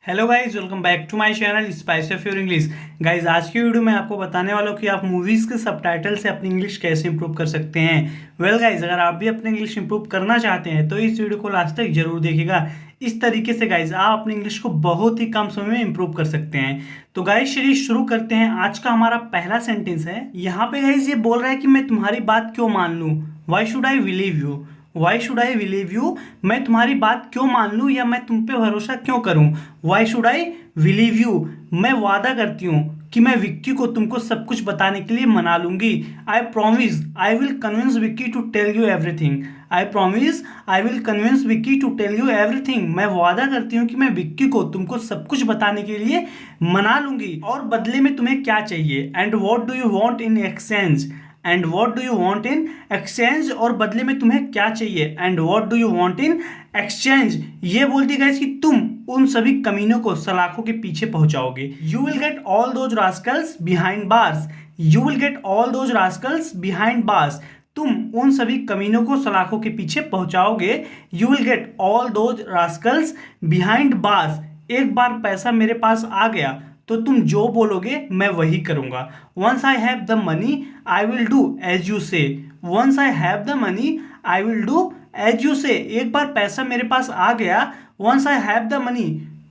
Hello guys, welcome back to my channel spice of your English. Guys, आज की video में आपको बताने वाला हूँ कि आप मूवीज़ के सबटाइटल से अपनी इंग्लिश कैसे इंप्रूव कर सकते हैं। वेल गाइज, अगर आप भी अपनी इंग्लिश इंप्रूव करना चाहते हैं तो इस वीडियो को लास्ट तक जरूर देखिएगा। इस तरीके से गाइज आप अपनी इंग्लिश को बहुत ही कम समय में इंप्रूव कर सकते हैं। तो गाइज चलिए शुरू करते हैं। आज का हमारा पहला सेंटेंस है, यहाँ पे गाइज ये बोल रहा है कि मैं तुम्हारी बात क्यों मान लूँ। Why should I believe you. Why should I believe you, मैं तुम्हारी बात क्यों मान लूँ या मैं तुम पे भरोसा क्यों करूँ। Why should I believe you, मैं वादा करती हूँ कि मैं विक्की को तुमको सब कुछ बताने के लिए मना लूंगी। I promise I will convince Vicky to tell you everything. I promise I will convince Vicky to tell you everything, मैं वादा करती हूँ कि मैं विक्की को तुमको सब कुछ बताने के लिए मना लूंगी। और बदले में तुम्हें क्या चाहिए। And what do you want in exchange. And what do you want in exchange, और बदले में तुम्हें क्या चाहिए। And what do you want in exchange, ये बोलती गाइस कि तुम उन सभी कमीनों को सलाखों के पीछे पहुंचाओगे। You will get all those rascals behind bars. You will get all those rascals behind bars, तुम उन सभी कमीनों को सलाखों के पीछे पहुंचाओगे। You will get all those rascals behind bars, एक बार पैसा मेरे पास आ गया तो तुम जो बोलोगे मैं वही करूंगा। Once I have the money I will do as you say. Once I have the money I will do as you say, एक बार पैसा मेरे पास आ गया, once I have the money,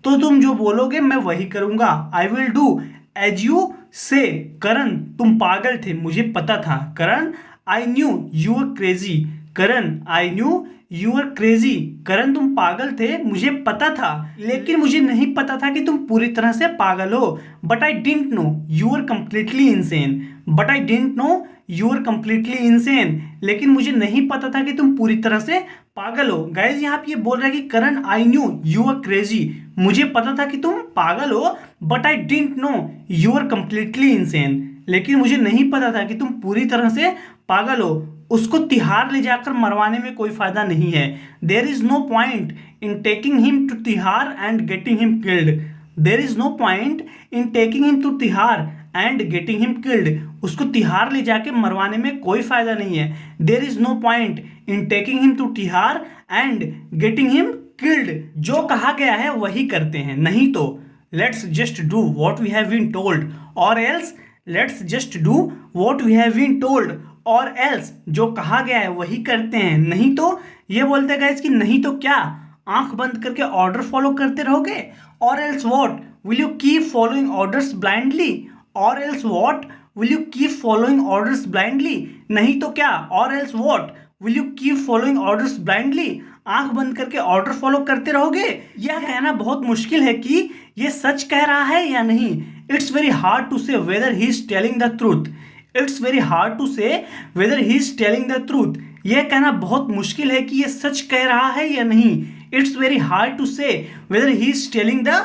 तो तुम जो बोलोगे मैं वही करूंगा। I will do as you say. Karan, तुम पागल थे, मुझे पता था। Karan, I knew you are crazy. Karan, I knew you are crazy, करण तुम पागल थे, मुझे पता था, लेकिन मुझे नहीं पता था कि तुम पूरी तरह से पागल हो। But I didn't know you are completely insane. But I didn't know you are completely insane, लेकिन मुझे नहीं पता था कि तुम पूरी तरह से पागल हो। गाइज यहाँ पे ये बोल रहा है कि Karan, I knew you are crazy, मुझे पता था कि तुम पागल हो। But I didn't know you are completely insane, लेकिन मुझे नहीं पता था कि तुम पूरी तरह से पागल हो। उसको तिहाड़ ले जाकर मरवाने में कोई फायदा नहीं है। There is no point in taking him to Tihar and getting him killed. There is no point in taking him to Tihar and getting him killed, उसको तिहाड़ ले जाके मरवाने में कोई फायदा नहीं है। There is no point in taking him to Tihar and getting him killed, जो कहा गया है वही करते हैं, नहीं तो let's just do what we have been told or else. Let's just do what we have been told or else, जो कहा गया है वही करते हैं, नहीं तो। ये बोलते गाइस कि नहीं तो क्या, आंख बंद करके ऑर्डर फॉलो करते रहोगे। Or else what will you keep following orders blindly. Or else what will you keep following orders blindly, नहीं तो क्या। Or else what will you keep following orders blindly, आंख बंद करके ऑर्डर फॉलो करते रहोगे। यह कहना बहुत मुश्किल है कि ये सच कह रहा है या नहीं। It's very hard to say whether he is telling the truth. It's very hard to say whether he is telling the truth, यह कहना बहुत मुश्किल है कि यह सच कह रहा है या नहीं। It's very hard to say whether he is telling the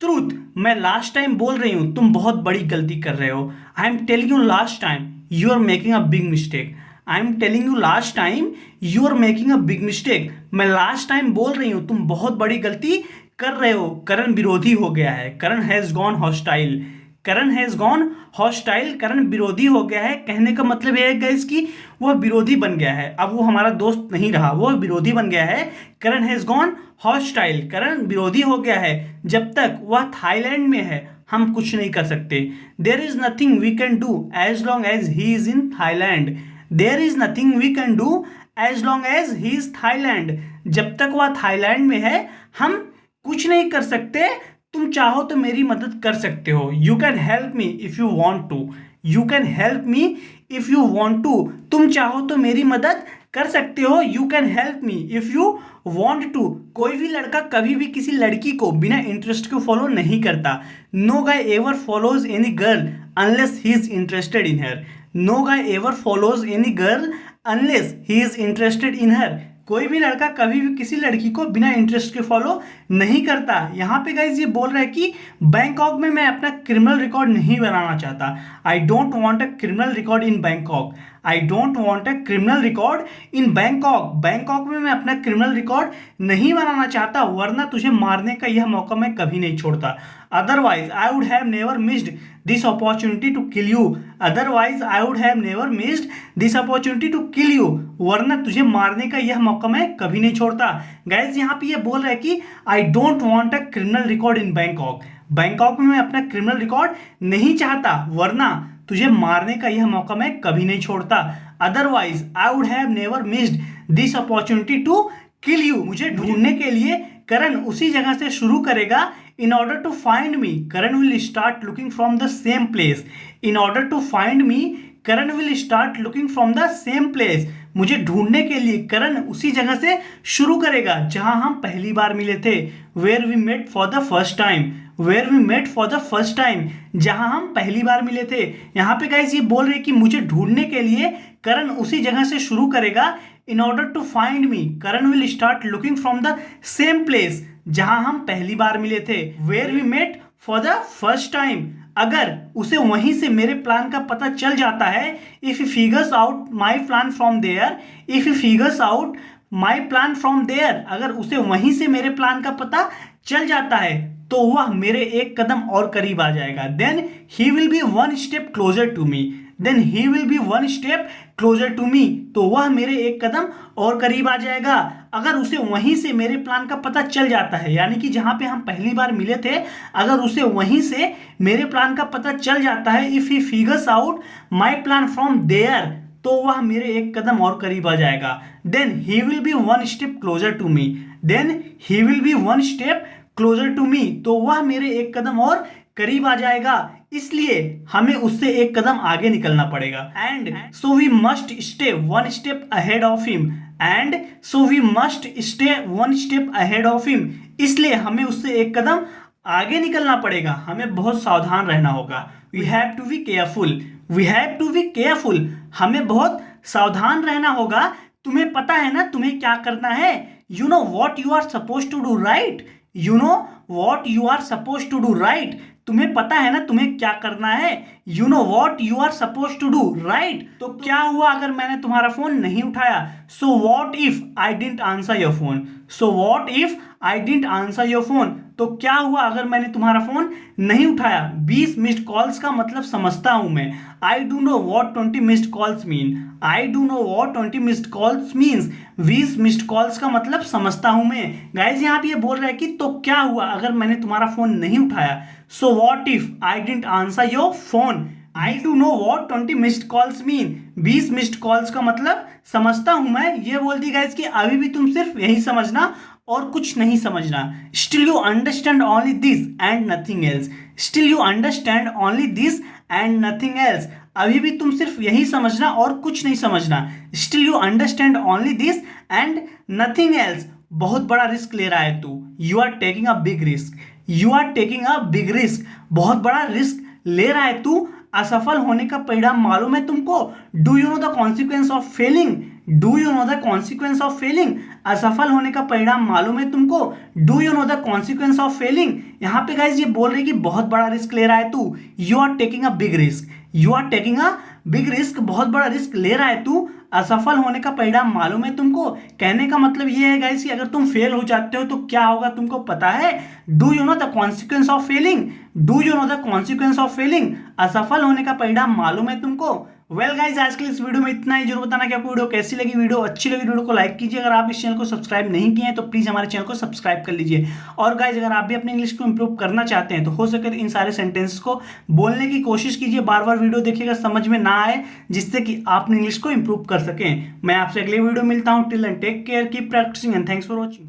truth, मैं लास्ट टाइम बोल रही हूं तुम बहुत बड़ी गलती कर रहे हो। I am telling you last time you are making a big mistake. I am telling you last time you are making a big mistake, मैं लास्ट टाइम बोल रही हूं तुम बहुत बड़ी गलती कर रहे हो। करण विरोधी हो गया है। Karan has gone hostile. Karan has gone hostile, Karan विरोधी हो गया है। कहने का मतलब यह है गाइस कि वह विरोधी बन गया है, अब वो हमारा दोस्त नहीं रहा, वो विरोधी बन गया है। Karan has gone hostile, Karan विरोधी हो गया है। जब तक वह थाईलैंड में है हम कुछ नहीं कर सकते। There is nothing we can do as long as he is in Thailand. There is nothing we can do as long as he is Thailand, जब तक वह थाईलैंड में है हम कुछ नहीं कर सकते। तुम चाहो तो मेरी मदद कर सकते हो। You can help me if you want to. You can help me if you want to, तुम चाहो तो मेरी मदद कर सकते हो। You can help me if you want to, कोई भी लड़का कभी भी किसी लड़की को बिना इंटरेस्ट को फॉलो नहीं करता। No guy ever follows any girl unless he is interested in her. No guy ever follows any girl unless he is interested in her, कोई भी लड़का कभी भी किसी लड़की को बिना इंटरेस्ट के फॉलो नहीं करता। यहाँ पे गाइज ये बोल रहा है कि बैंकॉक में मैं अपना क्रिमिनल रिकॉर्ड नहीं बनाना चाहता। I don't want a criminal record in Bangkok. I don't want a criminal record in Bangkok. Bangkok में मैं अपना क्रिमिनल रिकॉर्ड नहीं बनाना चाहता, वरना तुझे मारने का यह मौका मैं कभी नहीं छोड़ता। Otherwise I would have never missed this opportunity to kill you. Otherwise I would have never missed this opportunity to kill you, वरना तुझे मारने का यह मौका मैं कभी नहीं छोड़ता। गाइज यहाँ पे ये बोल रहा है कि I don't want a criminal record in Bangkok. Bangkok में मैं अपना क्रिमिनल रिकॉर्ड नहीं चाहता, वरना तुझे मारने का यह मौका मैं कभी नहीं छोड़ता। Otherwise I would have never missed this opportunity to kill you. मुझे ढूंढने के लिए करण उसी जगह से शुरू करेगा। In order to find me Karan will start looking from the same place. In order to find me Karan will start looking from the same place. मुझे ढूंढने के लिए करण उसी जगह से शुरू करेगा जहां हम पहली बार मिले थे। Where we met for the first time. Where we met for the first time, जहां हम पहली बार मिले थे। यहाँ पे गाइस ये बोल रहे कि मुझे ढूंढने के लिए करण उसी जगह से शुरू करेगा। In order to find me Karan will start looking from the same place, जहां हम पहली बार मिले थे। Where we met for the first time, अगर उसे वहीं से मेरे प्लान का पता चल जाता है। If he figures out my plan from there, if he figures out my plan from there, अगर उसे वहीं से मेरे प्लान का पता चल जाता है तो वह मेरे एक कदम और करीब आ जाएगा। Then he will be one step closer to me. Then he will be one step closer to me, तो वह मेरे एक कदम और करीब आ जाएगा। अगर उसे वहीं से मेरे प्लान का पता चल जाता है, यानी कि जहां पे हम पहली बार मिले थे, अगर उसे वहीं से मेरे प्लान का पता चल जाता है, if he figures out my plan from there, तो वह मेरे एक कदम और करीब आ जाएगा। Then he will be one step closer to me. Then he will be one step closer to me, तो वह मेरे एक कदम और करीब आ जाएगा। इसलिए हमें उससे एक कदम आगे निकलना पड़ेगा। And so we must stay one step ahead of him. And so we must stay one step ahead of him, इसलिए हमें उससे एक कदम आगे निकलना पड़ेगा। हमें बहुत सावधान रहना होगा। We have to be careful. We have to be careful, हमें बहुत सावधान रहना होगा। तुम्हें पता है ना तुम्हें क्या करना है। You know what you are suppose to do, right. You know what you are suppose to do, right. तुम्हें पता है ना तुम्हें क्या करना है। You know what you are suppose to do, right. तो क्या हुआ अगर मैंने तुम्हारा फोन नहीं उठाया। So what if I didn't answer your phone. So what if I didn't answer your phone, तो क्या हुआ अगर मैंने तुम्हारा फोन नहीं उठाया। 20 मिस्ड कॉल्स का मतलब समझता हूं मैं। I do know what 20 missed calls mean. I do know what 20 missed calls means. 20 missed calls का मतलब समझता हूं मैं। गाइज यहाँ पे ये बोल रहा है कि तो क्या हुआ अगर मैंने तुम्हारा फोन नहीं उठाया। So what if I didn't answer your phone. I do know what 20 missed calls mean. 20 missed calls का मतलब समझता हूं मैं। ये बोलती गाइज कि अभी भी तुम सिर्फ यही समझना और कुछ नहीं समझना। Still you understand only this and nothing else. Still you understand only this and nothing else, अभी भी तुम सिर्फ यही समझना और कुछ नहीं समझना। Still you understand only this and nothing else, बहुत बड़ा रिस्क ले रहा है तू। You are taking a big risk. You are taking a big risk, बहुत बड़ा रिस्क ले रहा है तू। असफल होने का परिणाम मालूम है तुमको। Do you know the consequence of Fehling. Do you know the consequence of Fehling, असफल होने का परिणाम मालूम है तुमको। Do you know the consequence of Fehling. यहाँ पे गाइज ये बोल रही कि बहुत बड़ा रिस्क ले रहा है तू। You are taking a big risk. You are taking a big risk, बहुत बड़ा रिस्क ले रहा है तू। असफल होने का परिणाम मालूम है तुमको। कहने का मतलब ये है गाइस कि अगर तुम फेल हो जाते हो तो क्या होगा तुमको पता है। Do you know the consequence of Fehling. Do you know the consequence of Fehling, असफल होने का परिणाम मालूम है तुमको। वेल गाइज आज के इस वीडियो में इतना ही। जरूर बताना कि आपको वीडियो कैसी लगी। वीडियो अच्छी लगी वीडियो को लाइक कीजिए। अगर आप इस चैनल को सब्सक्राइब नहीं किए हैं तो प्लीज हमारे चैनल को सब्सक्राइब कर लीजिए। और गाइज अगर आप भी अपने इंग्लिश को इंप्रूव करना चाहते हैं तो हो सके तो इन सारे सेंटेंस को बोलने की कोशिश कीजिए। बार बार वीडियो देखिएगा, समझ में ना आए, जिससे कि आप इंग्लिश को इंप्रूव कर सकें। मैं आपसे अगले वीडियो मिलता हूँ। Till then take care, keep practicing and thanks for watching.